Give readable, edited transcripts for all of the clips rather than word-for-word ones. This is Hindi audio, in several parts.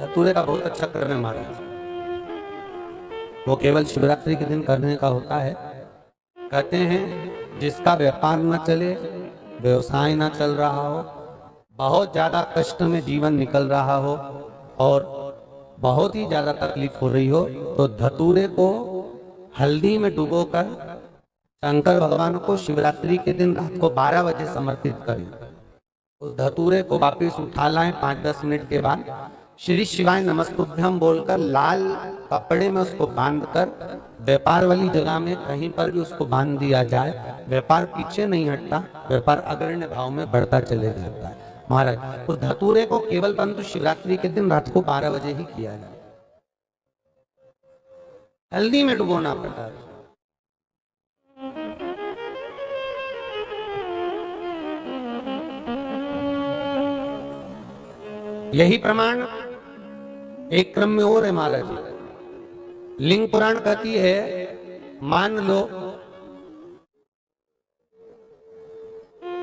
धतूरे का बहुत अच्छा कर्म है महाराज। वो केवल शिवरात्रि के दिन करने का होता है। कहते हैं जिसका व्यापार न चले, व्यवसाय न चल रहा हो, बहुत ज्यादा कष्ट में जीवन निकल रहा हो और बहुत ही ज्यादा तकलीफ हो रही हो, तो धतूरे को हल्दी में डुबोकर शंकर भगवान को शिवरात्रि के दिन रात को 12 बजे समर्पित करें। उस धतूरे को वापिस उठा लाएं 5-10 मिनट के बाद, श्री शिवाय नमस्तुभ्यम बोलकर लाल कपड़े में उसको बांधकर व्यापार वाली जगह में कहीं पर भी उसको बांध दिया जाए। व्यापार पीछे नहीं हटता, व्यापार अग्रण्य भाव में बढ़ता चले जाता है। महाराज उस धतूरे को केवल परंतु शिवरात्रि के दिन रात को 12 बजे ही किया जाए। हल्दी में डुबोना पड़ता है। यही प्रमाण एक क्रम में और है महाराज। लिंग पुराण कहती है, मान लो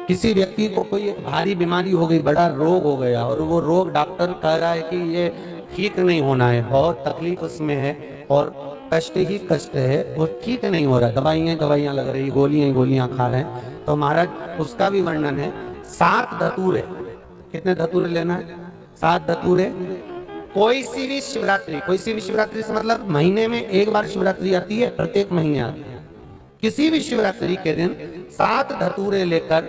किसी व्यक्ति को कोई एक भारी बीमारी हो गई, बड़ा रोग हो गया और वो रोग डॉक्टर कह रहा है कि ये ठीक नहीं होना है, बहुत तकलीफ उसमें है और कष्ट ही कष्ट है, वो ठीक नहीं हो रहा, दवाइयां लग रही, गोलियां खा रहे हैं। तो महाराज उसका भी वर्णन है। 7 धतूरे, कितने धतूरे लेना है? 7 धतूरे। कोई सी भी शिवरात्रि से मतलब महीने में एक बार शिवरात्रि आती है, प्रत्येक महीने आती है। किसी भी शिवरात्रि के दिन 7 धतूरे लेकर,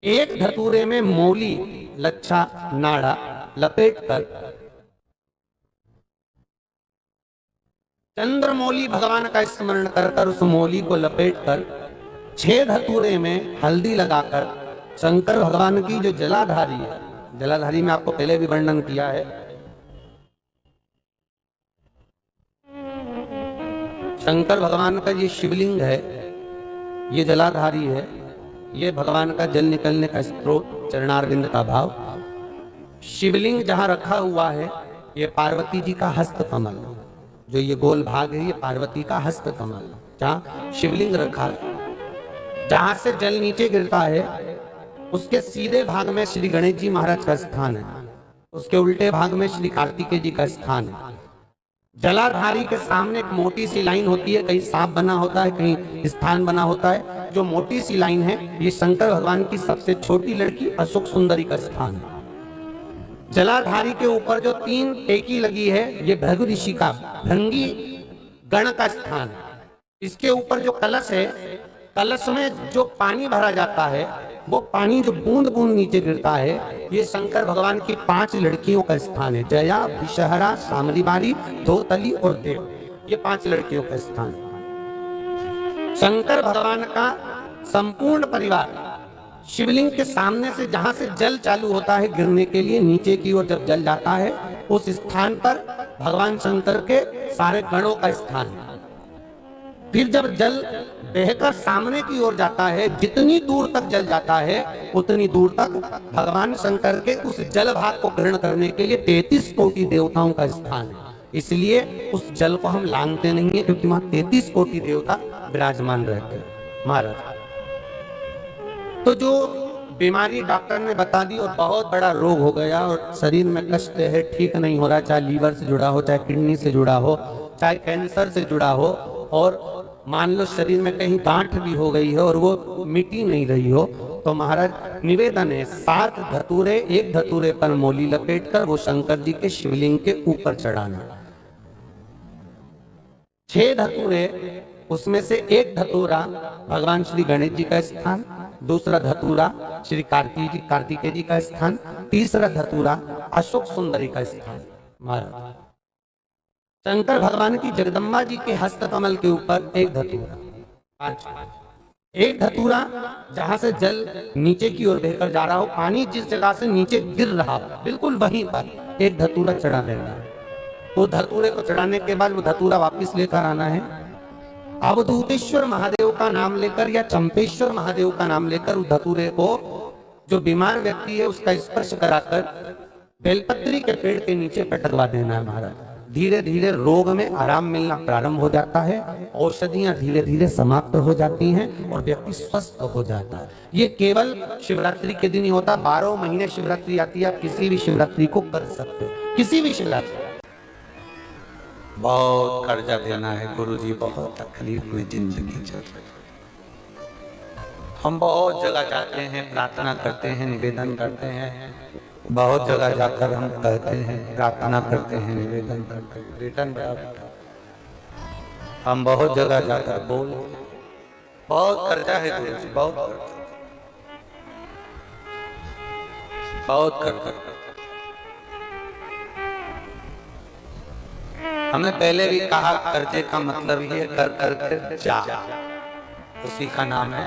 एक धतूरे में मौली लच्छा नाड़ा लपेटकर चंद्रमौली भगवान का स्मरण कर उस मौली को लपेटकर 6 धतूरे में हल्दी लगाकर शंकर भगवान की जो जलाधारी है, जलाधारी में आपको पहले भी वर्णन किया है, शंकर भगवान का ये शिवलिंग है, ये जलाधारी है, ये भगवान का जल निकलने का स्रोत, चरणारविंद का भाव। शिवलिंग जहां रखा हुआ है ये पार्वती जी का हस्त कमल, जो ये गोल भाग है ये पार्वती का हस्त कमल, जहां शिवलिंग रखा है। जहां से जल नीचे गिरता है उसके सीधे भाग में श्री गणेश जी महाराज का स्थान है, उसके उल्टे भाग में श्री कार्तिकेय जी का स्थान है। जलाधारी के सामने एक मोटी सी लाइन होती है, कहीं सांप बना होता है, कहीं स्थान बना होता है। जो मोटी सी लाइन है ये शंकर भगवान की सबसे छोटी लड़की अशोक सुंदरी का स्थान है। जलाधारी के ऊपर जो 3 टेकी लगी है ये भृगु ऋषि का भृंगी गण का स्थान है। इसके ऊपर जो कलश है, कलश में जो पानी भरा जाता है, वो पानी जो बूंद बूंद नीचे गिरता है, ये शंकर भगवान की 5 लड़कियों का स्थान है। जया, विषहरा, सामरीबारी, धोतली और देव, ये 5 लड़कियों का स्थान है। शंकर भगवान का संपूर्ण परिवार शिवलिंग के सामने से, जहां से जल चालू होता है गिरने के लिए नीचे की ओर जब जल जाता है, उस स्थान पर भगवान शंकर के सारे गणों का स्थान है। फिर जब जल बहकर सामने की ओर जाता है, जितनी दूर तक जल जाता है उतनी दूर तक भगवान शंकर के उस जल भाग को ग्रहण करने के लिए 33 कोटि देवताओं का स्थान है। इसलिए उस जल को हम लांघते नहीं है, क्योंकि वहां 33 कोटि देवता विराजमान रहते हैं महाराज। तो जो बीमारी डॉक्टर ने बता दी और बहुत बड़ा रोग हो गया और शरीर में कष्ट है, ठीक नहीं हो रहा, चाहे लीवर से जुड़ा हो, चाहे किडनी से जुड़ा हो, चाहे कैंसर से जुड़ा हो, और मान लो शरीर में कहीं गांठ भी हो गई है और वो मिटी नहीं रही हो, तो महाराज निवेदन है 7 धतूरे, एक धतूरे पर मौली लपेटकर वो शंकर जी के शिवलिंग के ऊपर चढ़ाना। 6 धतूरे, उसमें से एक धतूरा भगवान श्री गणेश जी का स्थान, दूसरा धतूरा श्री कार्तिकेय जी का स्थान, तीसरा धतूरा अशोक सुंदरी का स्थान। महाराज शंकर भगवान की जगदम्बा जी के हस्त कमल के ऊपर एक धतूरा, एक धतूरा जहां से जल नीचे की ओर बहकर जा रहा हो, पानी जिस जगह से नीचे गिर रहा हो बिल्कुल वहीं पर एक धतूरा चढ़ा देना है। वो धतूरे को चढ़ाने के बाद वो धतूरा वापस लेकर आना है। अवधूतेश्वर महादेव का नाम लेकर या चंपेश्वर महादेव का नाम लेकर उस धतूरे को, जो बीमार व्यक्ति है उसका स्पर्श कराकर बेलपत्री के पेड़ के नीचे पटकवा देना है महाराज। धीरे धीरे रोग में आराम मिलना प्रारंभ हो जाता है, औषधियां धीरे धीरे समाप्त हो जाती हैं और व्यक्ति स्वस्थ हो जाता है। ये केवल शिवरात्रि के दिन ही होता, 12 महीने शिवरात्रि आती है, आप किसी भी शिवरात्रि को कर सकते हो। किसी भी शिला पे। बहुत कर्जा देना है गुरुजी, बहुत तकलीफ में जिंदगी चल रही। हम बहुत जगह जाते हैं, प्रार्थना करते हैं, निवेदन करते हैं, बहुत जगह जाकर हम कहते हैं, प्रार्थना करते हैं, निवेदन करते हैं, रिटर्न हम बहुत जगह जाकर बोल, बहुत कर्जा है गुरुजी, बहुत कर्जा, बहुत कर्जा। हमने पहले भी कहा कर्जे का मतलब ही है कर कर जा, उसी का नाम है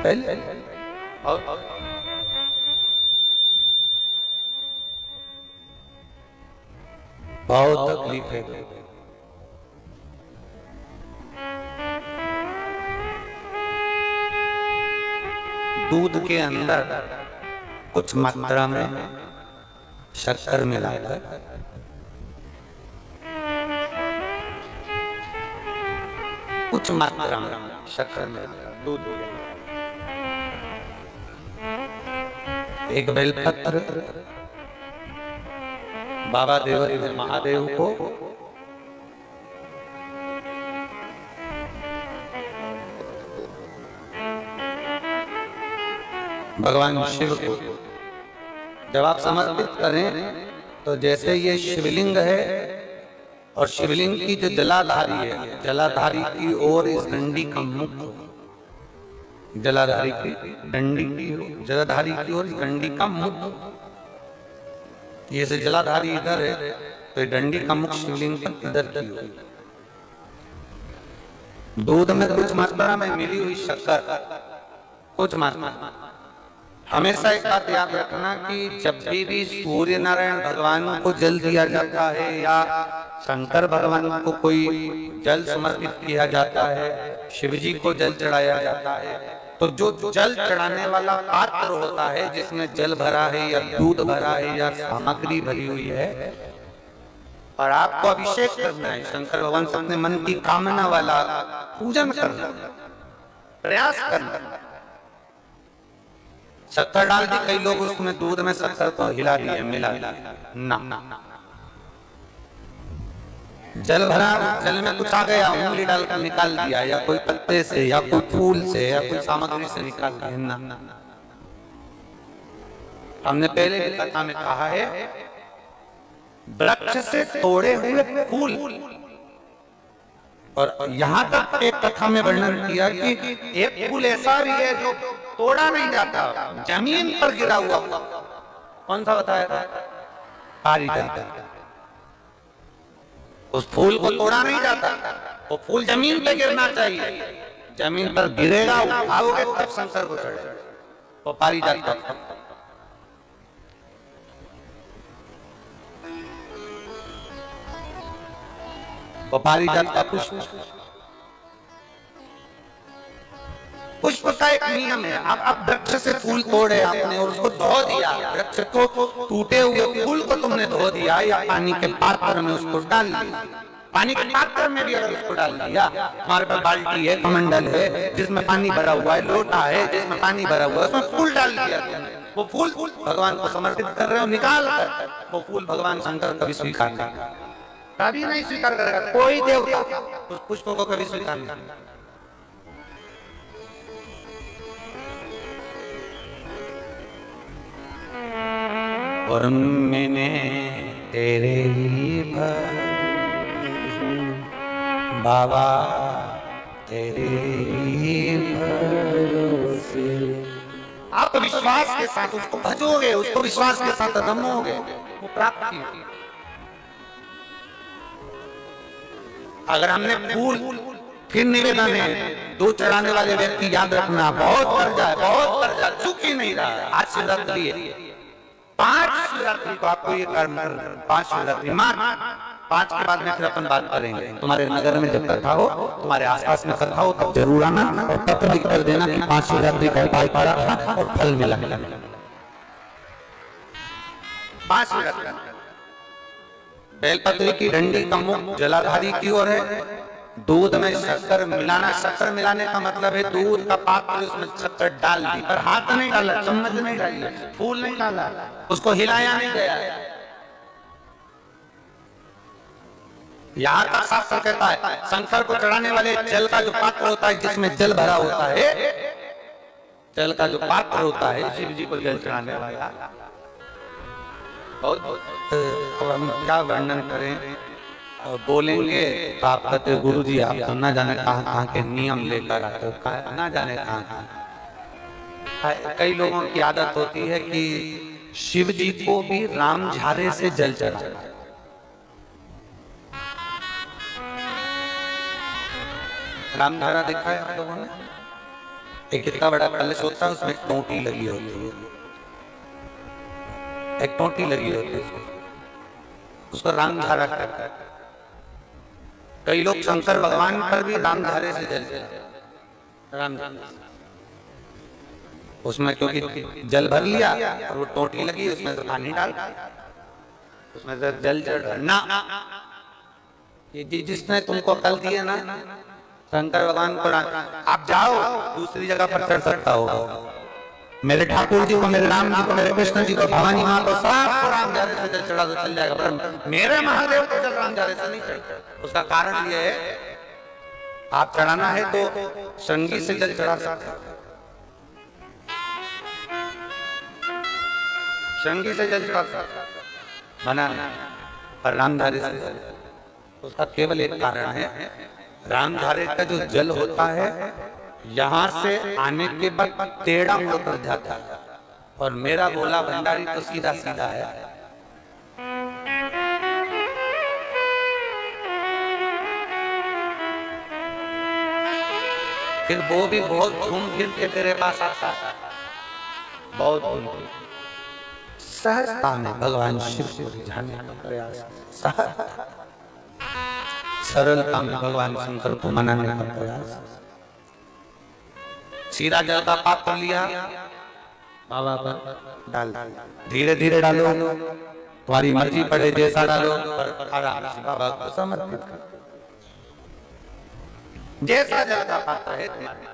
पहले। बहुत तकलीफ है। दूध के अंदर कुछ मात्रा में शक्कर मिलाकर कुछ मात्रा में शक्कर मिलाकर दूध, एक बेलपत्र बाबा देव महादेव को भगवान शिव को जब आप समर्पित करें तो जैसे ये शिवलिंग है और शिवलिंग की जो जलाधारी है, जलाधारी की ओर इस डंडी का मुख, जलाधारी की डंडी की, जलाधारी की ओर इस डंडी का मुख, ये से जलाधारी इधर है तो ये डंडी का मुख शिवलिंग पर इधर की ओर। दूध में कुछ मात्रा में मिली हुई शक्कर, कुछ मात्रा। हमेशा एक बात याद रखना कि जब भी सूर्य नारायण भगवान को जल दिया जाता है या शंकर भगवान को कोई जल समर्पित किया जाता है, शिव जी को जल चढ़ाया जाता है, तो जो जल चढ़ाने वाला पात्र होता है जिसमें जल भरा है या दूध भरा है या सामग्री भरी हुई है और आपको अभिषेक करना है, शंकर भगवान से अपने मन की कामना वाला पूजन करना, प्रयास करना। शक्कर डाल दी, कई लोग उसमें दूध में शक्कर तो हिला दिए, मिला दिया ना, जल भरा, जल में कुछ आ गया, उंगली डालकर निकाल दिया या कोई पत्ते से या कोई फूल से या कोई सामग्री से निकाल दिया ना। हमने पहले भी कथा में कहा है, वृक्ष से तोड़े हुए फूल, और यहाँ तक एक कथा में वर्णन किया कि एक फूल ऐसा भी है जो तोड़ा नहीं जाता, जमीन पर गिरा हुआ। कौन सा बताया था? पारिजात। उस फूल को तोड़ा नहीं जाता, वो फूल जमीन पे गिरना चाहिए, जमीन पर गिरेगा, उठाओगे तब शंकर को चढ़ेगा, वो पारिजात का फल। वो पारिजात का पुष्प, पुष्प का एक नियम है। अब वृक्ष से फूल तोड़े आपने और उसको धो दिया, वृक्ष को, टूटे हुए फूल को तुमने धो दिया या पानी के पात्र में उसको डाल दिया, पानी के पात्र में भी अगर उसको डाल दिया, हमारे पास बाल्टी है, कमंडल है जिसमें पानी भरा हुआ है, लोटा है जिसमें पानी भरा हुआ है, उसमें फूल डाल दिया तुमने, वो फूल भगवान को समर्पित कर रहे हो, निकाल कर वो फूल भगवान शंकर कभी स्वीकार नहीं, कभी नहीं स्वीकार करेगा कोई देवता उस पुष्प को, कभी स्वीकार नहीं। और मैंने तेरे लिए बाबा तेरे लिए आप विश्वास के साथ उसको भजोगे, उसको विश्वास के साथ रमोगे, वो प्राप्ति होगी। अगर हमने फूल, फिर निवेदन है, दूध चढ़ाने वाले व्यक्ति याद रखना, बहुत कर्जा है, बहुत कर्जा, चूक ही नहीं रहा है। आज शिवरात्रि है, 5 शिवरात्रि को आपको ये कर्म करना, 5 शिवरात्रि मार, 5 के बाद में फिर अपन बात करेंगे। तुम्हारे नगर में जब कथा हो, तुम्हारे आसपास में कथा हो, तब जरूर आना और पत्र लिख कर देना कि 5 शिवरात्रि का उपाय पड़ा था और फल मिला। 5 शिवरात्रि बेलपत्री की डंडी का मुख जलाधारी की ओर है दूध में शक्कर मिलाना, शक्कर मिलाने का मतलब है दूध का पात्र उसमें शक्कर डाल दी, पर हाथ नहीं डाला, चम्मच नहीं डाली, फूल नहीं डाला, उसको हिलाया नहीं गया। यहाँ तक शास्त्र कहता है शंकर को चढ़ाने वाले जल का जो पात्र होता है, जिसमें जल भरा होता है, जल का जो पात्र होता है, शिव जी को जल चढ़ाने वाला, बहुत अब हम क्या वर्णन करें, बोलेंगे तो आप कहते गुरु जी आप तो ना जाने कहाँ के नियम लेकर आते हो, ना जाने कहाँ। कई लोगों की आदत होती है कि शिव जी को भी राम झारे से जल चढ़ाना। राम झारा देखा है आप लोगों ने? एक इतना बड़ा कलश होता है, उसमें एक टोटी लगी होती है, एक टोटी लगी होती है, उसको राम झारा कहते हैं। कई लोग शंकर भगवान पर भी राम धारे से जल राम उसमें, क्योंकि जल भर लिया और वो टोटी लगी, उसमें से पानी डाल, उसमें से जल चढ़ना। ये जिसने तुमको कल दिए ना शंकर भगवान को, आप जाओ दूसरी जगह पर चढ़ सकता हो, मेरे ठाकुर जी को, मेरे राम जी को, मेरे कृष्ण जी को, भवानी माँ को, सबको राम झारे से जल चढ़ा दो, चल जाएगा, पर मेरे महादेव को जल राम झारे से नहीं चढ़ता। उसका कारण ये है, आप चढ़ाना है तो श्रृंगी से जल चढ़ा सकते हैं, श्रृंगी से जल चढ़ा सकते बना, पर राम झारे से, उसका केवल एक कारण है, राम झारे का जो जल होता है यहां से आने के बाद टेढ़ा होकर जाता है, और मेरा भोला भंडारी तो सीधा सीधा है। फिर वो भी बहुत घूम फिर के तेरे पास आता है, बहुत घूम फिर, सहजता में भगवान शिव को रिझाने का प्रयास, सरलता में भगवान शंकर को मनाने का प्रयास। सीधा जल का पात्र लिया, बाबा पर डाल, धीरे धीरे डालो, तुम्हारी मर्जी पड़े जैसा डालो, पर आराम से बाबा को समर्पित करो, जैसा जल का पात्र है तुम्हारे।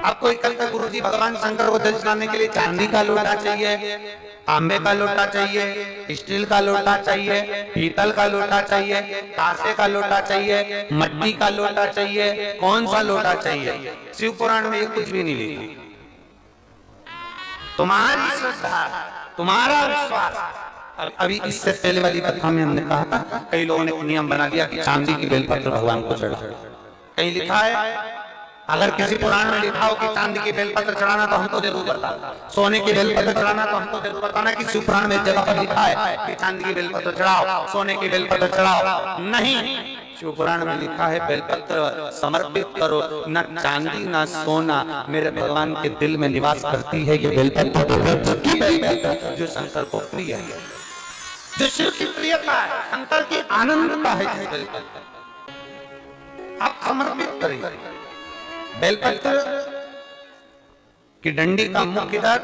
अब कोई कहता गुरु जी भगवान शंकर को जल चढ़ाने के लिए चांदी का लोटा चाहिए, तांबे का लोटा चाहिए, स्टील का लोटा चाहिए, पीतल का लोटा चाहिए, कांसे का लोटा चाहिए, मिट्टी का लोटा चाहिए, कौन सा लोटा चाहिए? शिव पुराण में ये कुछ भी नहीं लिखा। तुम्हारी श्रद्धा, तुम्हारा विश्वास। अभी इससे पहले वाली कथा में हमने कहा था, कई लोगों ने नियम बना दिया कि चांदी की बेलपत्र भगवान को चढ़ा। कहीं लिखा है, अगर किसी पुराण में लिखा हो कि चांदी की बेलपत्र चढ़ाना तो हमको जरूर बताना, सोने की बेलपत्र चढ़ाना तो हमको जरूर बताना कि शिव पुराण में जगह पर लिखा है कि चांदी की बेलपत्र चढ़ाओ, सोने की बेलपत्र चढ़ाओ। नहीं, शिव पुराण में लिखा है बेलपत्र समर्पित करो, न चांदी न सोना, मेरे भगवान के दिल में निवास करती है ये बेलपत्र, जो शंकर को प्रिय है, जो शिव की प्रियता है, शंकर की आनंदता है। आप समर्पित करिए। बेलपत्र की डंडी का मुख इधर,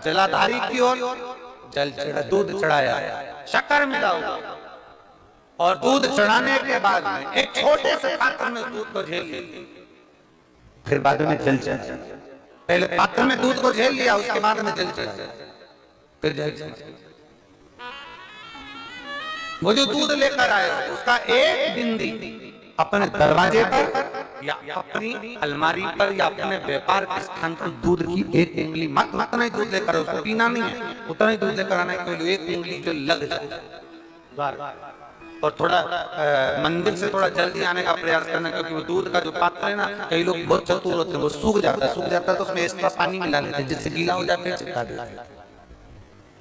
जलाधारी की ओर, जल चढ़ा, दूध चढ़ाया, शक्कर मिला हुआ, और दूध चढ़ाने के बाद में एक छोटे से पात्र में दूध को झेल लिया, फिर बाद में जल चढ़ाया। पहले पात्र में दूध को झेल लिया, उसके बाद में जल चढ़ाया, फिर जल चढ़ाया। वो जो दूध लेकर आए उसका एक बिंदी अपने दरवाजे पर या अपनी अलमारी पर या अपने व्यापार के स्थान पर दूध की एक उंगली, मत उतना ही दूध लेकर, उसको पीना नहीं है, उतना ही दूध लेकर आना है, एक उंगली जो लग जाए, और थोड़ा मंदिर से थोड़ा जल्दी आने का प्रयास करना, क्योंकि वो दूध का जो पात्र है ना, कई लोग बहुत चतुर होते हैं, वो सूख जाता है तो उसमें एक्स्ट्रा पानी मिला लेते हैं, जिससे गीला हो जाते हैं, चिपका देते हैं।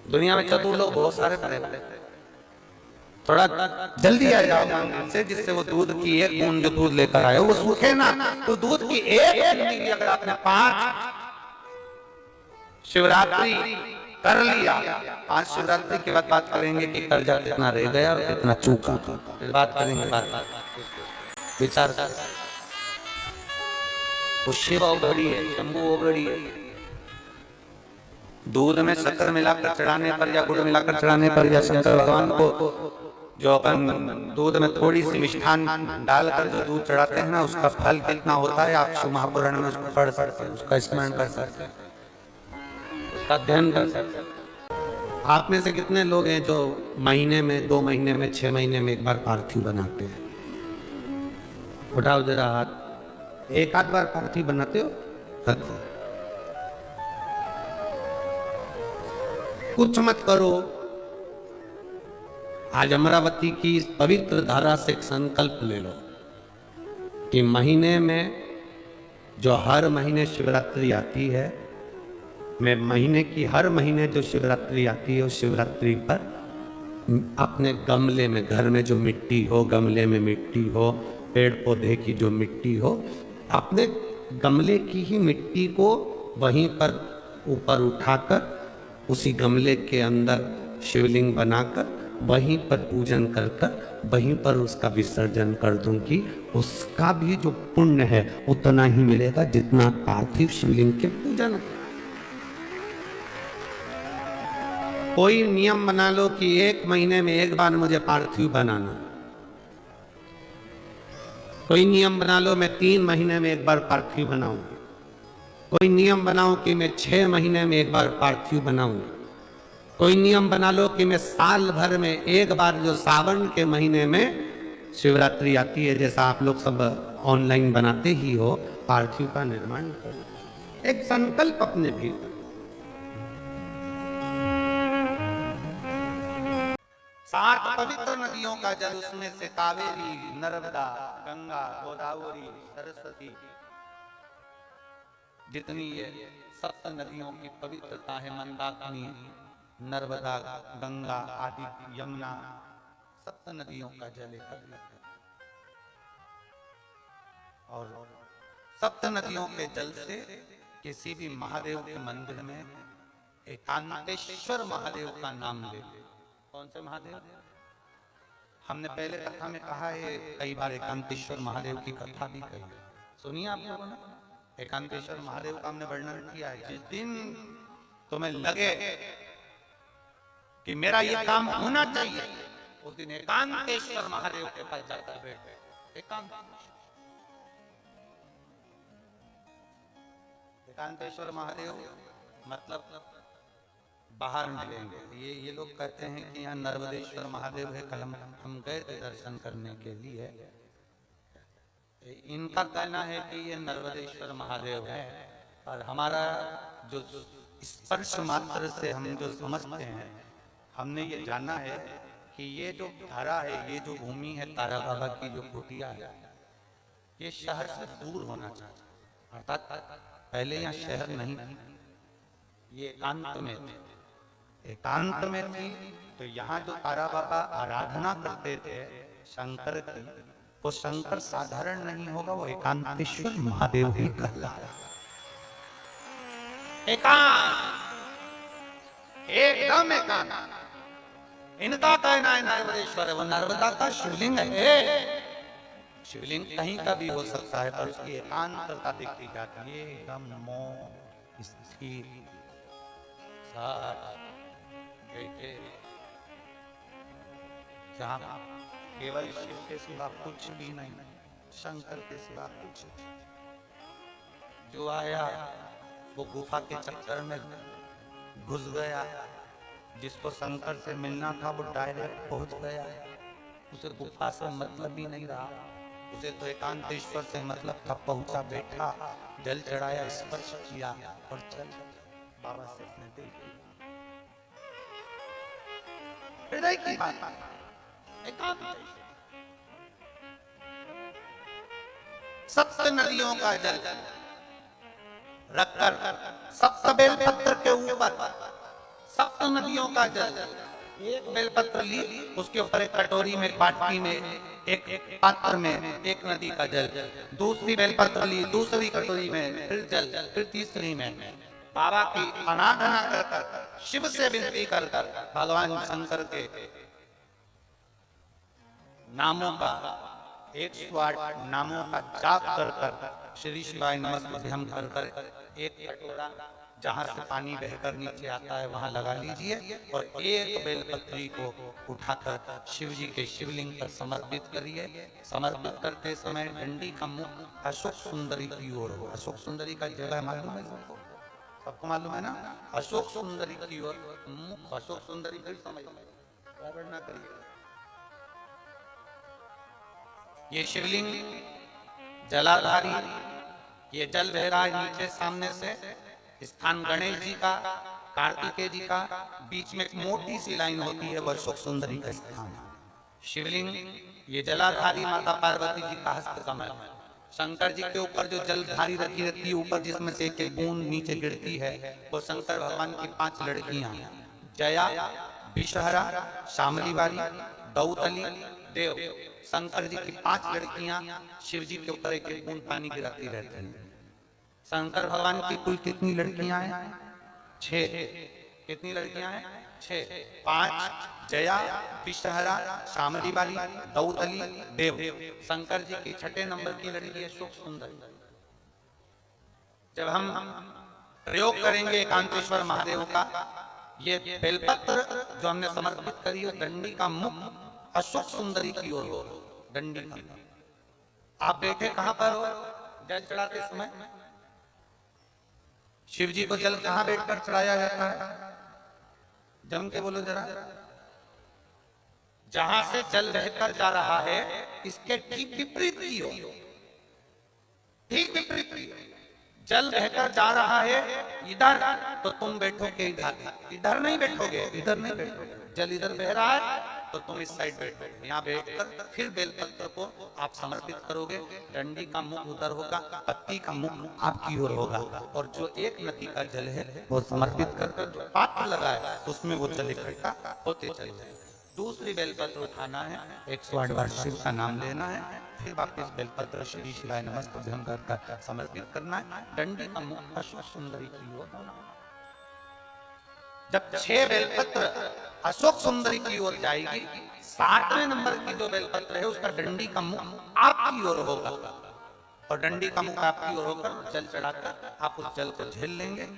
दुनिया में चतुर लोग बहुत सारे पड़े पड़े, थोड़ा जल्दी आ जाओ मंदिर से, जिससे वो दूध की एक बूंद जो दूध लेकर आए वो सूखे ना, तो दूध की एक बूंद अगर आपने 5 शिवरात्रि कर लिया, 5 शिवरात्रि के बाद बात करेंगे कि कर्जा कितना रह गया और कितना चूका, फिर बात करेंगे, बात विचार कर। वो शिव औघड़ी है, शंभू औघड़ी है, दूध में शक्कर मिलाकर चढ़ाने पर या गुड़ मिलाकर चढ़ाने पर या शंकर भगवान को जो अपन दूध में थोड़ी सी मिष्ठान डालकर जो दूध चढ़ाते हैं ना, उसका फल कितना होता है आप शिव महापुराण में उसको पढ़ सकते हैं, उसका स्मरण कर सकते हैं, उसका अध्ययन कर सकते हैं। आप में से कितने लोग हैं जो महीने में, 2 महीने में, 6 महीने में एक बार पार्थिव बनाते हैं? उठाओ जरा हाथ। एक आध बार पार्थिव बनाते हो? कुछ मत करो। आज अमरावती की इस पवित्र धारा से एक संकल्प ले लो कि महीने में, जो हर महीने शिवरात्रि आती है, मैं महीने की हर महीने जो शिवरात्रि आती है, उस शिवरात्रि पर अपने गमले में, घर में जो मिट्टी हो, गमले में मिट्टी हो, पेड़ पौधे की जो मिट्टी हो, अपने गमले की ही मिट्टी को वहीं पर ऊपर उठाकर उसी गमले के अंदर शिवलिंग बनाकर वहीं पर पूजन कर कर वहीं पर उसका विसर्जन कर दूंगी। उसका भी जो पुण्य है उतना ही मिलेगा जितना पार्थिव शिवलिंग के पूजन। कोई नियम बना लो कि 1 महीने में एक बार मुझे पार्थिव बनाना। कोई नियम बना लो मैं 3 महीने में एक बार पार्थिव बनाऊंगा। कोई नियम बनाओ कि मैं 6 महीने में एक बार पार्थिव बनाऊंगा। कोई नियम बना लो कि मैं साल भर में एक बार, जो सावन के महीने में शिवरात्रि आती है, जैसा आप लोग सब ऑनलाइन बनाते ही हो, पार्थिव का निर्माण करो। एक संकल्प अपने भीतर। सात पवित्र नदियों का जल, उसमें से कावेरी, नर्मदा, गंगा, गोदावरी, सरस्वती, जितनी ये 7 नदियों की पवित्रता है, मंदाकिनी, नर्मदा, गंगा आदि, यमुना, 7 नदियों का जल एकत्रित है। और 7 नदियों के जल से किसी भी महादेव के मंदिर में एकांतेश्वर महादेव का नाम ले। कौन से महादेव? हमने पहले कथा में कहा है, कई बार एकांतेश्वर महादेव की कथा भी कही, सुनिए आप लोगों ने। एकांतेश्वर महादेव का हमने वर्णन किया है। जिस दिन तुम्हें लगे कि मेरा ये काम होना चाहिए, उस दिन एकांतेश्वर महादेव के पास जाकर बैठे। एकांतेश्वर महादेव मतलब बाहर मिलेंगे। ये लोग कहते हैं कि यहाँ नर्मदेश्वर महादेव है। कल हम गए थे दर्शन करने के लिए। इनका कहना है कि ये नर्मदेश्वर महादेव है, और हमारा जो स्पर्श मात्र से हम जो समझते हैं, हमने ये जाना है कि ये जो धारा है, ये जो भूमि है तारा बाबा की जो कुटिया है, ये शहर से दूर होना चाहिए। अर्थात पहले यहाँ शहर नहीं थी, ये एकांत में थी। तो यहाँ जो तारा बाबा आराधना करते थे शंकर की, वो शंकर साधारण नहीं होगा, वो एकांतेश्वर महादेव ही कहलाता है। एकदम एकांत। इनका कहना है नर्मदेश्वर, वो नर्मदा का शिवलिंग है। शिवलिंग कहीं का भी हो सकता है, पर उसकी एकांतता देखी जाती है, एकदम मौन स्थिर जहाँ केवल शिव के सिवा कुछ भी नहीं, शंकर के सिवा कुछ। जो आया वो गुफा के चक्कर में घुस गया, जिसको शंकर से मिलना था वो डायरेक्ट पहुंच गया। उसे गुफा से मतलब ही नहीं रहा, उसे तो एकांतेश्वर से मतलब था। पहुंचा, बैठा, जल चढ़ाया, स्पर्श किया और चल बाबा से अपने दिल की हृदय की बात। सप्त नदियों का जल रखकर, सप्त बेलपत्र के ऊपर 7 नदियों का जल, एक बेलपत्र ली, उसके ऊपर एक कटोरी में, बाटी में, एक पात्र में एक नदी का जल, दूसरी बेलपत्र ली, दूसरी कटोरी में फिर जल, फिर तीसरी में बाबा की आराधना कर, शिव से विनती कर, भगवान शंकर के नामों का 108 नामों का जाप कर श्री शिवाय नमस्ते हम कर एक कटोरा जहां से पानी बहकर नीचे आता है वहां लगा लीजिए और एक बेलपत्री को उठाकर शिव जी के शिवलिंग पर समर्पित करिए। समर्पित करते समय डंडी का मुख अशोक सुंदरी की ओर हो। अशोक सुंदरी का जगह मालूम है सबको? सबको मालूम है ना? अशोक सुंदरी की ओर मुख, अशोक सुंदरी फिर समझ गड़बड़ ना करिए। ये शिवलिंग जलाधारी, ये जल बह रहा है नीचे सामने से। स्थान गणेश जी का, कार्तिकेय जी का, बीच में एक मोटी सी लाइन होती है, वह अशोक सुंदरी का स्थान। शिवलिंग ये जलाधारी माता पार्वती जी का हस्त कमल। शंकर जी के ऊपर जो जलधारी रखी रहती है, ऊपर जिसमें से एक बूंद नीचे गिरती है, वो शंकर भगवान की 5 लड़कियां हैं। जया, विषहरा, शामली बारी, दौतली, देव। शंकर जी की 5 लड़कियां शिव जी के ऊपर एक बूंद पानी गिराती रहती हैं। शंकर भगवान की कुल कितनी लड़कियां हैं? 6। कितनी लड़कियां हैं? 6। 5 जया, विषहरा, शामली बाली, दौतली, देव। शंकर जी की 6 नंबर की लड़की है अशोक सुंदरी। जब हम प्रयोग करेंगे एकांतेश्वर महादेव का, ये बेलपत्र जो हमने समर्पित करी है, डंडी का मुख अशोक सुंदरी की ओर हो। डंडी का आप देखे कहां पर हो? जल चढ़ाते समय शिव जी को जल कहां बैठकर चढ़ाया जाता है? जम के बोलो जरा। जहां से जल बहकर जा रहा है, इसके ठीक विपरीत की ओर, ठीक विपरीत की ओर। जल बहकर जा रहा है इधर, तो तुम बैठोगे इधर। इधर नहीं बैठोगे, इधर नहीं बैठोगे। जल इधर बह रहा है तो तुम इस साइड बैठोगे। यहाँ बैठकर फिर बेलपत्र को आप समर्पित करोगे। डंडी का मुख उधर होगा, पत्ती का मुख आपकी ओर होगा, और जो एक नदी का जल है वो समर्पित कर जो पात्र लगा है उसमें वो जल इकट्ठा होते चले जाए। दूसरी बेलपत्र उठाना है, 108 बार शिव का नाम लेना है, फिर वापिस बेलपत्र श्री शिवाय नमस्तुभ्यं कर समर्पित करना है। डंडी का मुख अशोक सुंदरी की ओर होना। जब 6 बेलपत्र अशोक सुंदरी की ओर जाएगी, 7वें नंबर की जो बेलपत्र है उसका डंडी का मुख आपकी ओर होगा, और डंडी का मुख आपकी ओर होकर जल चढ़ाकर आप उस जल को झेल लेंगे।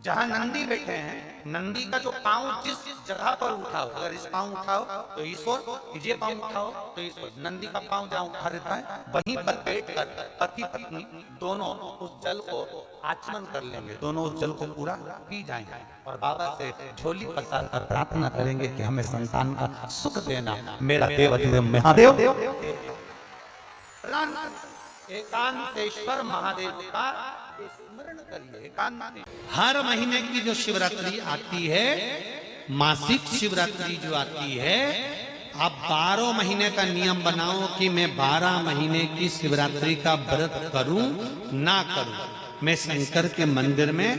जहां नंदी बैठे हैं, नंदी का जो पांव जिस जगह पर उठाओ, अगर इस पांव उठाओ तो इस ओर, ये पांव उठाओ तो इस ओर। नंदी का पांव जहां उठा रहता है वहीं पर बैठकर पति पत्नी दोनों उस जल को आचमन कर लेंगे, दोनों उस जल को पूरा पी जाएंगे और बाबा से झोली पसार कर प्रार्थना करेंगे कि हमें संतान का सुख देना, मेरा देव महादेव। एकांतेश्वर महादेव का स्मरण करिए। हर महीने की जो शिवरात्रि आती है, मासिक शिवरात्रि जो आती है, आप 12 महीने का नियम बनाओ कि मैं 12 महीने की शिवरात्रि का व्रत करूं ना करूं। मैं शंकर के मंदिर में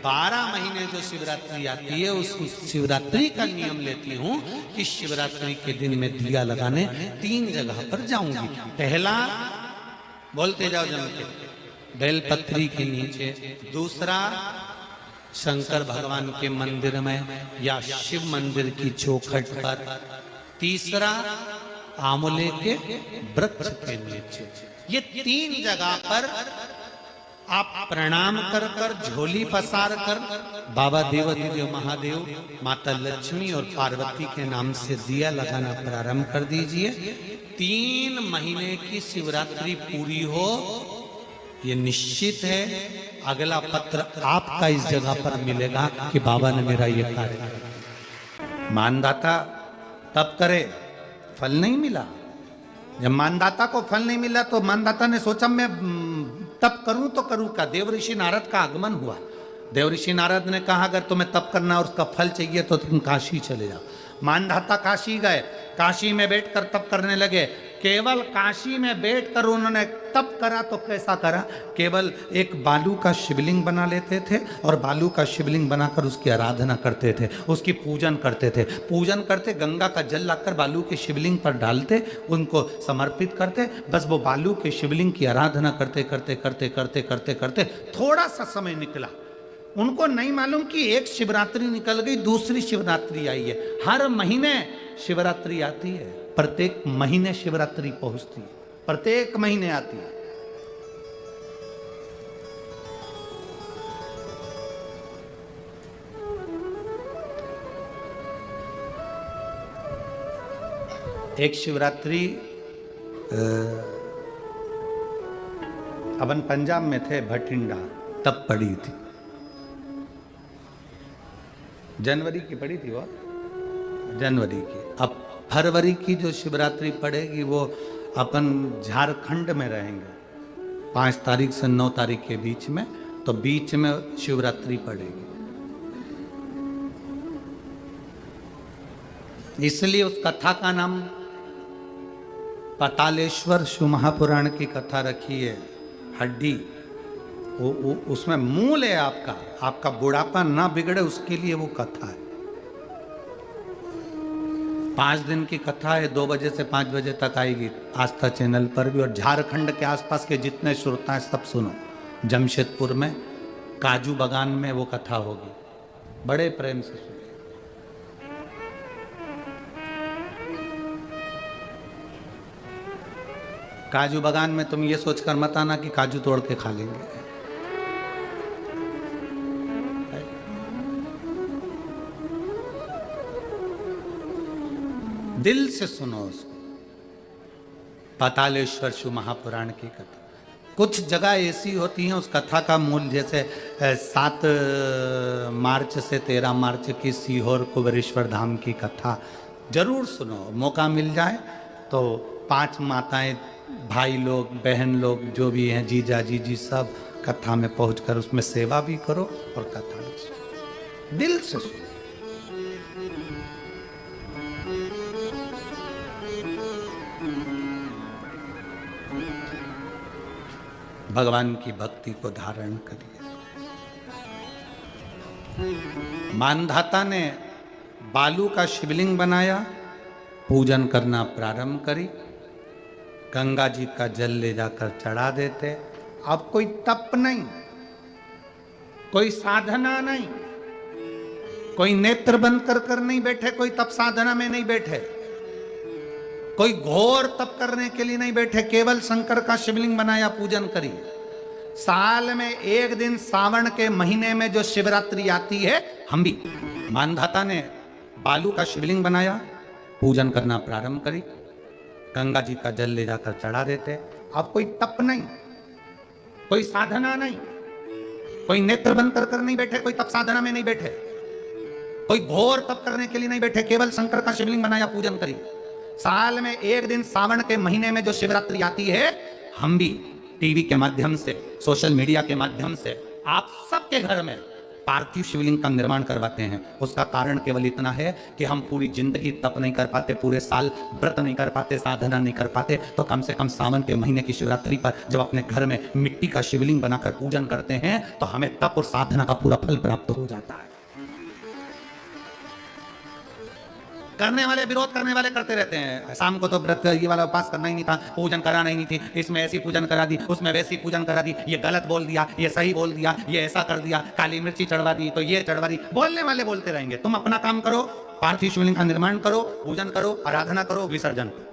12 महीने जो शिवरात्रि आती है, उस शिवरात्रि का नियम लेती हूं कि शिवरात्रि के दिन में दिया लगाने 3 जगह पर जाऊंगी। पहला, बोलते जाओ जम के, बेलपत्री के नीचे। दूसरा, शंकर भगवान के मंदिर में या शिव मंदिर की चौखट पर। तीसरा, आंवले के वृक्ष के नीचे। ये 3 जगह पर आप प्रणाम कर कर, झोली पसार कर बाबा देवाधिदेव महादेव, माता लक्ष्मी और पार्वती के नाम से दिया लगाना प्रारंभ कर दीजिए। 3 महीने की शिवरात्रि पूरी हो, ये निश्चित है अगला पत्र आपका इस जगह पर मिलेगा कि बाबा ने मेरा ये कार्य किया। मानदाता तब करे, फल नहीं मिला। जब मानदाता को फल नहीं मिला तो मानदाता ने सोचा मैं तप करूं तो करूं क्या। देव ऋषि नारद का आगमन हुआ। देव ऋषि नारद ने कहा अगर तुम्हें तप करना और उसका फल चाहिए तो तुम काशी चले जाओ। मानदाता काशी गए, काशी में बैठकर तप करने लगे। केवल काशी में बैठकर उन्होंने तप करा तो कैसा करा, केवल एक बालू का शिवलिंग बना लेते थे और बालू का शिवलिंग बनाकर उसकी आराधना करते थे, उसकी पूजन करते थे। पूजन करते, गंगा का जल लाकर बालू के शिवलिंग पर डालते, उनको समर्पित करते। बस वो बालू के शिवलिंग की आराधना करते करते करते करते करते करते थोड़ा सा समय निकला। उनको नहीं मालूम कि एक शिवरात्रि निकल गई, दूसरी शिवरात्रि आई है। हर महीने शिवरात्रि आती है, प्रत्येक महीने शिवरात्रि पहुंचती है, प्रत्येक महीने आती है। एक शिवरात्रि अपन पंजाब में थे, भटिंडा, तब पड़ी थी। जनवरी की पड़ी थी वो, जनवरी की। अब फरवरी की जो शिवरात्रि पड़ेगी वो अपन झारखंड में रहेंगे 5 तारीख से 9 तारीख के बीच में, तो बीच में शिवरात्रि पड़ेगी। इसलिए उस कथा का नाम पातालेश्वर शिव महापुराण की कथा रखी है। हड्डी उसमें मूल है आपका बुढ़ापा ना बिगड़े उसके लिए वो कथा है। 5 दिन की कथा है, 2 बजे से 5 बजे तक आएगी आस्था चैनल पर भी। और झारखंड के आसपास के जितने श्रोता हैं सब सुनो। जमशेदपुर में काजू बागान में वो कथा होगी, बड़े प्रेम से सुनो। काजू बागान में तुम ये सोचकर मत आना कि काजू तोड़ के खा लेंगे। दिल से सुनो उसको। पातालेश्वर शिव महापुराण की कथा। कुछ जगह ऐसी होती हैं उस कथा का मूल, जैसे 7 मार्च से 13 मार्च की सीहोर कुबेरेश्वर धाम की कथा जरूर सुनो। मौका मिल जाए तो 5 माताएं, भाई लोग, बहन लोग जो भी हैं, जीजा जीजी, सब कथा में पहुंचकर उसमें सेवा भी करो और कथा भी सुनो। दिल से सुनो। भगवान की भक्ति को धारण करिए। मानधाता ने बालू का शिवलिंग बनाया, पूजन करना प्रारंभ करी, गंगा जी का जल ले जाकर चढ़ा देते। अब कोई तप नहीं, कोई साधना नहीं, कोई नेत्र बंद कर नहीं बैठे, कोई तप साधना में नहीं बैठे, कोई घोर तप करने के लिए नहीं बैठे, केवल शंकर का शिवलिंग बनाया, पूजन करिए। साल में एक दिन सावन के महीने में जो शिवरात्रि आती है, हम भी मानधाता ने बालू का शिवलिंग बनाया, पूजन करना प्रारंभ करी, गंगा जी का जल ले जाकर चढ़ा देते। अब कोई तप नहीं, कोई साधना नहीं, कोई नेत्र बंद कर नहीं बैठे, कोई तप साधना में नहीं बैठे, कोई घोर तप करने के लिए नहीं बैठे, केवल शंकर का शिवलिंग बनाया, पूजन करी। साल में एक दिन सावन के महीने में जो शिवरात्रि आती है, हम भी टीवी के माध्यम से, सोशल मीडिया के माध्यम से आप सबके घर में पार्थिव शिवलिंग का निर्माण करवाते हैं। उसका कारण केवल इतना है कि हम पूरी जिंदगी तप नहीं कर पाते, पूरे साल व्रत नहीं कर पाते, साधना नहीं कर पाते, तो कम से कम सावन के महीने की शिवरात्रि पर जब अपने घर में मिट्टी का शिवलिंग बनाकर पूजन करते हैं तो हमें तप और साधना का पूरा फल प्राप्त हो जाता है। करने वाले, विरोध करने वाले करते रहते हैं। शाम को तो व्रत ये वाला उपास करना ही नहीं था, पूजन कराना ही नहीं थी, इसमें ऐसी पूजन करा दी, उसमें वैसी पूजन करा दी, ये गलत बोल दिया, ये सही बोल दिया, ये ऐसा कर दिया, काली मिर्ची चढ़वा दी तो ये चढ़वा दी। बोलने वाले बोलते रहेंगे। तुम अपना काम करो, पार्थिव शिवलिंग का निर्माण करो, पूजन करो, आराधना करो, विसर्जन करो।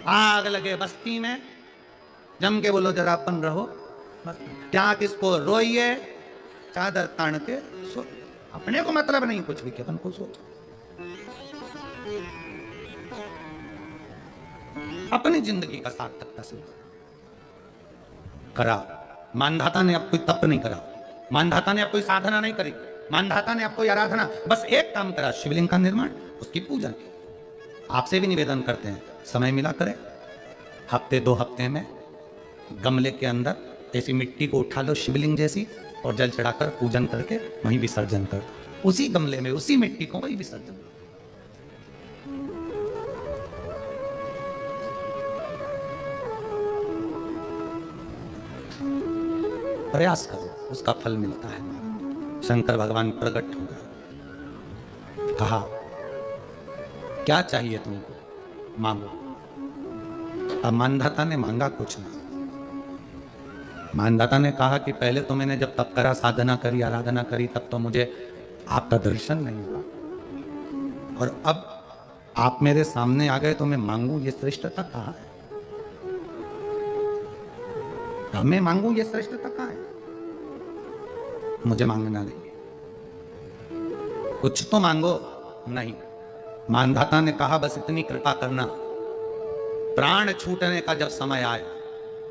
आग लगे बस्ती में, जम के बोलो जरा अपन रहो, क्या किसको रोइए, चादर तान के सो। अपने को मतलब नहीं कुछ भी, अपन को सोचो, अपनी जिंदगी का सार्थकता से करा। मानधाता ने अब कोई तप नहीं करा, मानधाता ने अब कोई साधना नहीं करी, मानधाता ने अब कोई आराधना, बस एक काम करा, शिवलिंग का निर्माण, उसकी पूजन। आपसे भी निवेदन करते हैं, समय मिला करें, हफ्ते 2 हफ्ते में गमले के अंदर ऐसी मिट्टी को उठा लो शिवलिंग जैसी, और जल चढ़ाकर पूजन करके वहीं विसर्जन कर, उसी गमले में उसी मिट्टी को वहीं विसर्जन। प्रयास करो, उसका फल मिलता है। शंकर भगवान प्रकट हो गए, कहा क्या चाहिए तुमको, मांगो। अब मानधाता ने मांगा कुछ ना। मानधाता ने कहा कि पहले तो मैंने जब तप करा, साधना करी, आराधना करी, तब तो मुझे आपका दर्शन नहीं हुआ, और अब आप मेरे सामने आ गए तो मैं मांगू, ये श्रेष्ठता कहाँ है? मैं मांगू, ये श्रेष्ठता कहाँ है? मुझे मांगना नहीं, कुछ तो मांगो। नहीं, मानधाता ने कहा बस इतनी कृपा करना, प्राण छूटने का जब समय आए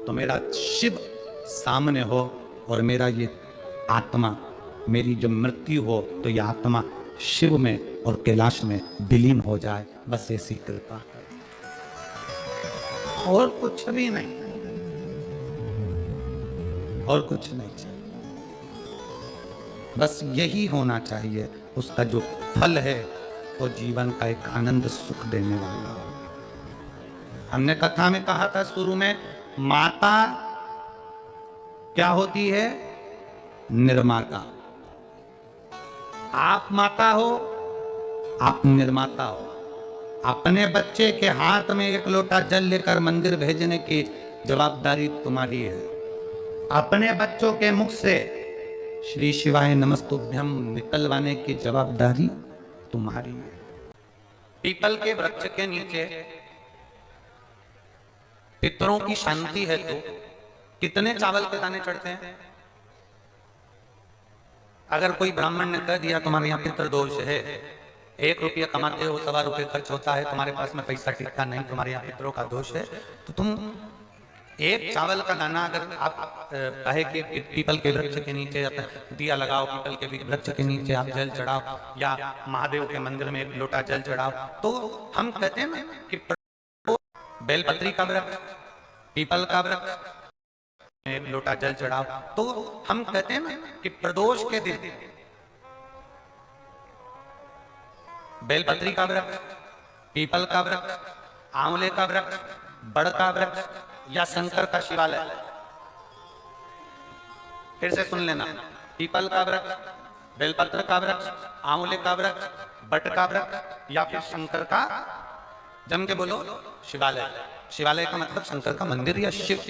तो मेरा शिव सामने हो और मेरा ये आत्मा, मेरी जो मृत्यु हो तो यह आत्मा शिव में और कैलाश में विलीन हो जाए, बस ऐसी कृपा, और कुछ भी नहीं, और कुछ नहीं चाहिए, बस यही होना चाहिए। उसका जो फल है वो जीवन का एक आनंद सुख देने वाला। हमने कथा में कहा था शुरू में, माता क्या होती है? निर्माता। आप माता हो, आप निर्माता हो। अपने बच्चे के हाथ में एक लोटा जल लेकर मंदिर भेजने की जवाबदारी तुम्हारी है। अपने बच्चों के मुख से श्री शिवाय नमस्तुभ्यम निकलवाने की जवाबदारी तुम्हारी है। पीपल के वृक्ष के नीचे पितरों की शांति है तो कितने चावल के दाने चढ़ते हैं? अगर कोई ब्राह्मण ने कह दिया तुम्हारे यहाँ पितृ दोष है, 1 रुपया कमाते हो 1.25 रुपये खर्च होता है, तुम्हारे पास में पैसा टिकता नहीं, तुम्हारे यहाँ पितरों का दोष है, तो तुम एक चावल का दाना अगर आप कहे कि पीपल के वृक्ष के नीचे दिया लगाओ, पीपल के वृक्ष के नीचे आप जल चढ़ाओ, या महादेव के मंदिर में 1 लोटा जल चढ़ाओ, तो हम कहते हैं ना कि बेलपत्री का वृक्ष, पीपल का वृक्ष 1 लोटा जल चढ़ाओ, तो हम कहते हैं ना कि प्रदोष के दिन बेलपत्री का वृक्ष, पीपल का वृक्ष, आंवले का वृक्ष, बड़ का वृक्ष या शंकर का शिवालय। फिर से सुन लेना, पीपल का वृक्ष, बेलपत्र का वृक्ष, आंवले का वृक्ष, बट का वृक्ष या फिर शंकर का, जम के बोलो, शिवालय। शिवालय का मतलब शंकर का मंदिर या शिव।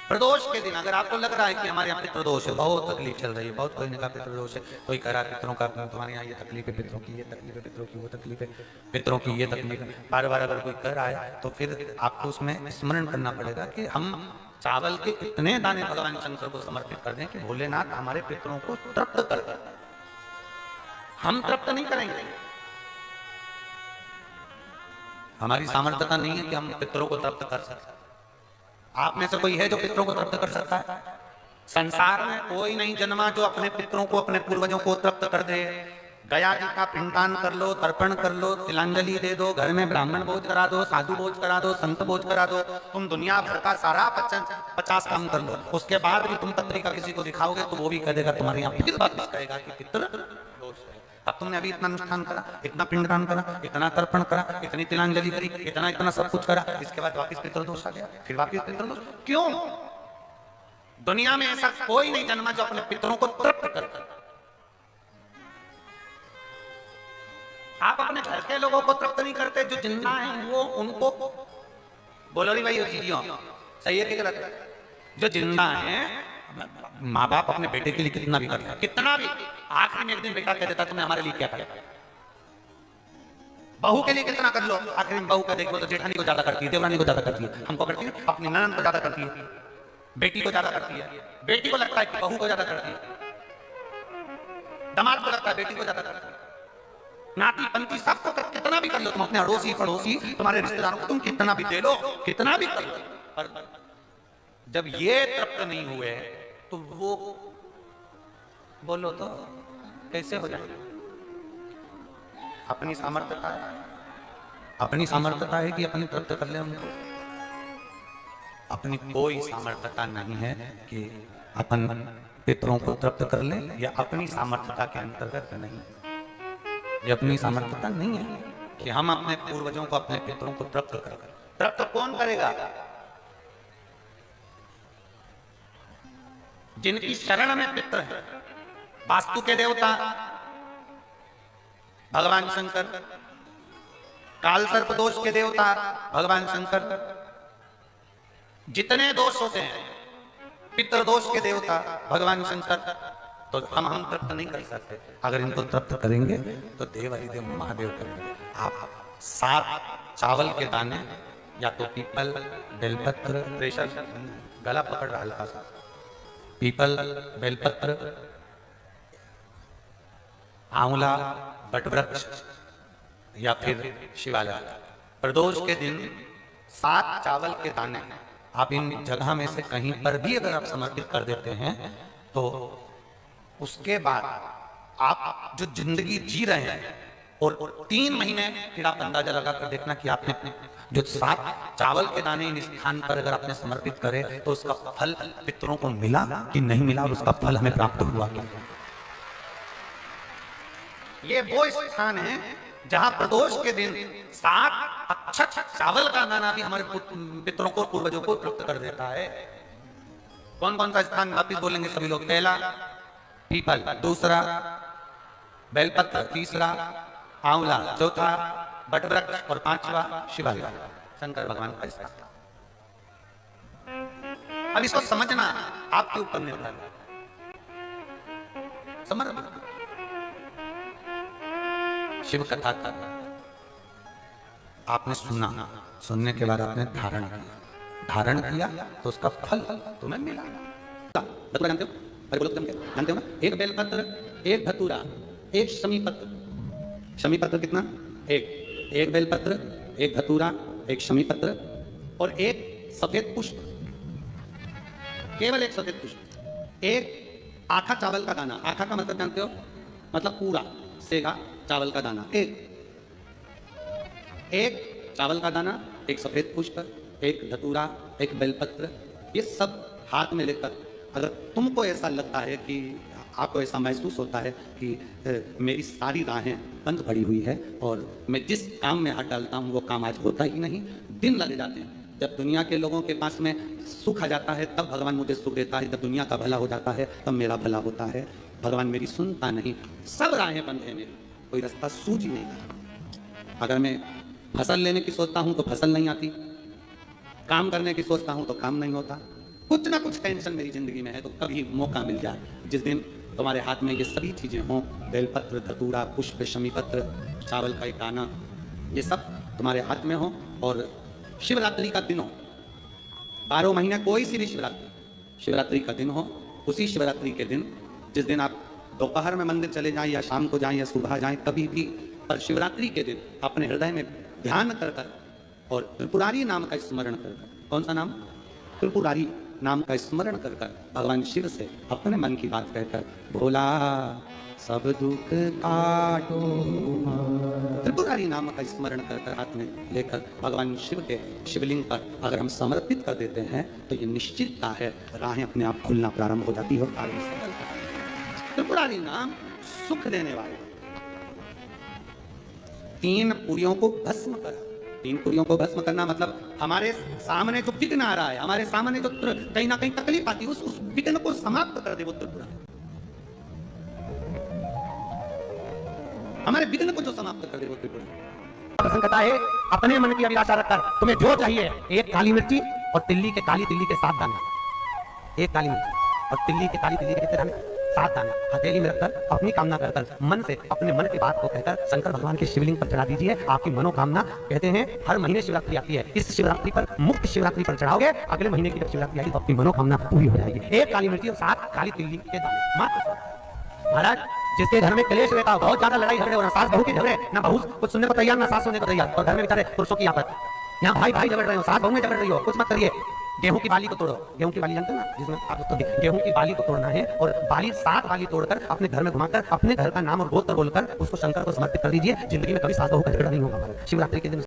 प्रदोष के दिन अगर आपको लग रहा है कि हमारे यहाँ पितृदोष है, बहुत तकलीफ चल रही है, बहुत कोई ने कहा पितृदोष है, कोई कह रहा है पितरों का, तुम्हारे यहाँ ये तकलीफ है, पितरों की ये तकलीफ है, पितरों की वो तकलीफ है, पितरों की ये तकलीफ है, बार बार अगर कोई कह रहा है तो फिर आपको उसमें स्मरण करना पड़ेगा कि हम चावल के इतने दाने भगवान शंकर को समर्पित कर दें कि भोलेनाथ हमारे पितरों को तृप्त कर दें। हम तृप्त नहीं करेंगे, हमारी सामर्थ्यता नहीं है कि हम पितरों को तृप्त कर सकते। आप में से कोई है जो पितरों को तृप्त कर सकता है? संसार में कोई नहीं जन्मा जो अपने पितरों को, अपने पूर्वजों को तृप्त कर दे। गया जी का पिंडदान कर लो, तर्पण कर लो, तिलांजलि दे दो, घर में ब्राह्मण भोज करा दो, साधु भोज करा दो, संत भोज करा दो, तुम दुनिया भर का सारा 50 काम कर लो, उसके बाद भी तुम पत्रिका किसी को दिखाओगे तो वो भी कह देगा तुम्हारे यहाँ, फिर वापस कहेगा कि पितर दोष है। अब तुमने अभी इतना अनुष्ठान करा, इतना पिंडदान करा, इतना तर्पण करा, इतनी तिलांजलि करी, इतना सब कुछ करा, इसके बाद वापस पितृदोष आ गया, फिर वापस पितृदोष। क्यों? दुनिया में ऐसा कोई नहीं जन्मा जो अपने पितरों को तृप्त कर। आप अपने घर के लोगों को तृप्त नहीं करते, जो जिंदा हैं वो उनको बोलो रे भाई, सही है कि गलत है? जो जिंदा हैं, माँ बाप अपने बेटे के लिए कितना भी करता है, कितना भी, आखिरी में एक दिन बेटा कह देता तुमने हमारे लिए क्या किया। बहू के लिए कितना कर लो, आखिरी में बहू का देखो तो जेठानी को ज्यादा करती है, देवरानी को ज्यादा करती है, हमको करती है, अपनी ननद को ज्यादा करती है, बेटी को ज्यादा करती है, बेटी को लगता है कि बहू को ज्यादा करती है, दामाद को लगता है बेटी को ज्यादा करती है, नाती पंती सबको कितना भी कर लो, तुम अपने अड़ोसी पड़ोसी तुम्हारे रिश्तेदारों को तुम कितना भी दे लो, कितना भी कर लो, पर जब ये तृप्त नहीं हुए तो वो बोलो तो कैसे हो जाए? अपनी सामर्थ्यता है, अपनी सामर्थ्यता है कि अपनी तृप्त कर ले उनको। अपनी कोई सामर्थ्यता नहीं है कि अपन पितरों को तृप्त कर ले, या अपनी सामर्थ्यता के अंतर्गत नहीं, ये अपनी सामर्थ्यता नहीं है कि हम अपने पूर्वजों को, अपने पितरों को तृप्त कर। तृप्त कौन करेगा? जिनकी शरण में पितर है। वास्तु के देवता भगवान शंकर, काल सर्प दोष के देवता भगवान शंकर, जितने दोष होते हैं पितृ दोष के देवता भगवान शंकर, तो हम तृप्त नहीं कर सकते। अगर इनको तृप्त करेंगे तो देवाधिदेव महादेव करेंगे। आप 7 चावल के दाने, या तो पीपल, बेलपत्र, प्रेशर, गला पकड़ रहा हल्का सा, पीपल, बेलपत्र, आंवला, बटवृक्ष या फिर शिवालय। प्रदोष के दिन 7 चावल के दाने आप इन जगह में से कहीं पर भी अगर आप समर्पित कर देते हैं तो उसके बाद आप जो जिंदगी जी रहे हैं और 3 महीने फिर आप अंदाजा लगा कर देखना कि आपने जो 7 चावल के दाने इन स्थान पर अगर आपने समर्पित करे तो उसका फल पितरों को मिला कि नहीं मिला और उसका फल हमें प्राप्त हुआ क्या। ये वो स्थान है जहां प्रदोष के दिन 7 अक्षत चावल का दाना भी हमारे पितरों को, पूर्वजों को तृप्त कर देता है। कौन कौन सा स्थान वापिस बोलेंगे सभी लोग? पहला पीपल, दूसरा बेलपत्र, तीसरा आंवला, चौथा बटवृक्ष और 5वां शिवालय, शंकर भगवान का स्थान। अब इसको समझना आपके ऊपर निर्भर है। समर्पित शिव कथा का आपने सुना, सुनने के बाद आपने धारण किया तो उसका फल तुम्हें मिला। जानते हो? अरे बोलो, जानते हो ना? एक बेलपत्र, एक धतूरा, एक शमीपत्र। शमीपत्र कितना? एक बेलपत्र, एक धतूरा, एक शमीपत्र और एक सफेद पुष्प। केवल एक सफेद पुष्प, एक आखा चावल का दाना। आखा का मतलब जानते हो? मतलब पूरा सेगा चावल का दाना। एक चावल का दाना, एक सफेद पुष्प, एक धतूरा, एक बेलपत्र। ये सब हाथ में लेकर अगर तुमको ऐसा लगता है कि आपको ऐसा महसूस होता है कि मेरी सारी राहें बंद पड़ी हुई है और मैं जिस काम में हाथ डालता हूँ वो काम आज होता ही नहीं, दिन लगे जाते हैं। जब दुनिया के लोगों के पास में सुख आ जाता है तब भगवान मुझे सुख देता है, जब दुनिया का भला हो जाता है तब मेरा भला होता है। भगवान मेरी सुनता नहीं, सब राहें बंद है मेरी, कोई रास्ता सूझ ही नहीं रहा। अगर मैं फसल लेने की सोचता हूं तो फसल नहीं आती, काम करने की सोचता हूं तो काम नहीं होता। कुछ ना कुछ टेंशन मेरी जिंदगी में है। तो कभी मौका मिल जाए जिस दिन तुम्हारे हाथ में ये सभी चीजें हों, बेलपत्र, धतूरा, पुष्प, शमीपत्र, चावल का एक दाना, ये सब तुम्हारे हाथ में हो और शिवरात्रि का दिन हो, 12 महीने कोई सी भी शिवरात्रि का दिन हो, उसी शिवरात्रि के दिन जिस दिन आप दोपहर में मंदिर चले जाएं या शाम को जाएं या सुबह जाएं, कभी भी, पर शिवरात्रि के दिन अपने हृदय में ध्यान कर और त्रिपुरारी नाम का स्मरण कर। कौन सा नाम? त्रिपुरारी नाम का स्मरण कर भगवान शिव से अपने मन की बात कहकर, भोला सब दुख काटो। त्रिपुरारी नाम का स्मरण कर हाथ में लेकर भगवान शिव के शिवलिंग पर अगर हम समर्पित कर देते हैं तो ये निश्चितता है राहें अपने आप खुलना प्रारंभ हो जाती है। त्रिपुरारी नाम सुख देने वाले। 3 पुरियों को भस्म करा। 3 पुरियों को भस्म करना मतलब हमारे सामने जो विघ्न आ रहा है, हमारे सामने जो कहीं ना कहीं तकलीफ आती है, उस विघ्न को समाप्त कर दे वो त्रिपुरा। हमारे विघ्न को जो समाप्त कर दे वो त्रिपुरा। प्रसन्न करता है अपने मन की अभिलाषा रखकर तुम्हें जो चाहिए, एक काली मिर्ची और तिल्ली के 7 दाना। एक काली मिर्ची और तिल्ली के कितने दाने? 7 दाना हथेली में रखकर अपनी कामना कर मन से अपने मन की बात को कहकर शंकर भगवान के शिवलिंग पर चढ़ा दीजिए। आपकी मनोकामना, कहते हैं हर महीने शिवरात्रि आती है, इस शिवरात्रि पर, मुक्त शिवरात्रि पर चढ़ाओगे, अगले महीने की जब शिवरात्रि आएगी तो आपकी मनोकामना पूरी हो जाएगी। एक काली मिर्ची और 7 काली तिल्ली के दाने मात्र। महाराज, जिसके घर में क्लेश रहता हो, बहुत ज्यादा लड़ाई झगड़े हो, ना सास बहू के झगड़े, ना बहू कुछ सुनने को तैयार, ना सास सुनने को तैयार, और घर में बेचारे पुरुषों की आपत, यहाँ भाई झगड़ रहे हो, सास बहू में झगड़ रही हो, कुछ मत करिए। गेहूं की बाली को तोड़ो। गेहूं की बाली जानते हो ना, जिसमें आप तो गेहूं की बाली को तोड़ना है और बाली 7 बाली तोड़कर अपने घर में घुमाकर अपने घर का नाम और गोत्र बोलकर उसको शंकर को समर्पित कर दीजिए। जिंदगी में कभी सास बहू का झगड़ा नहीं होगा। शिवरात्रि के दिन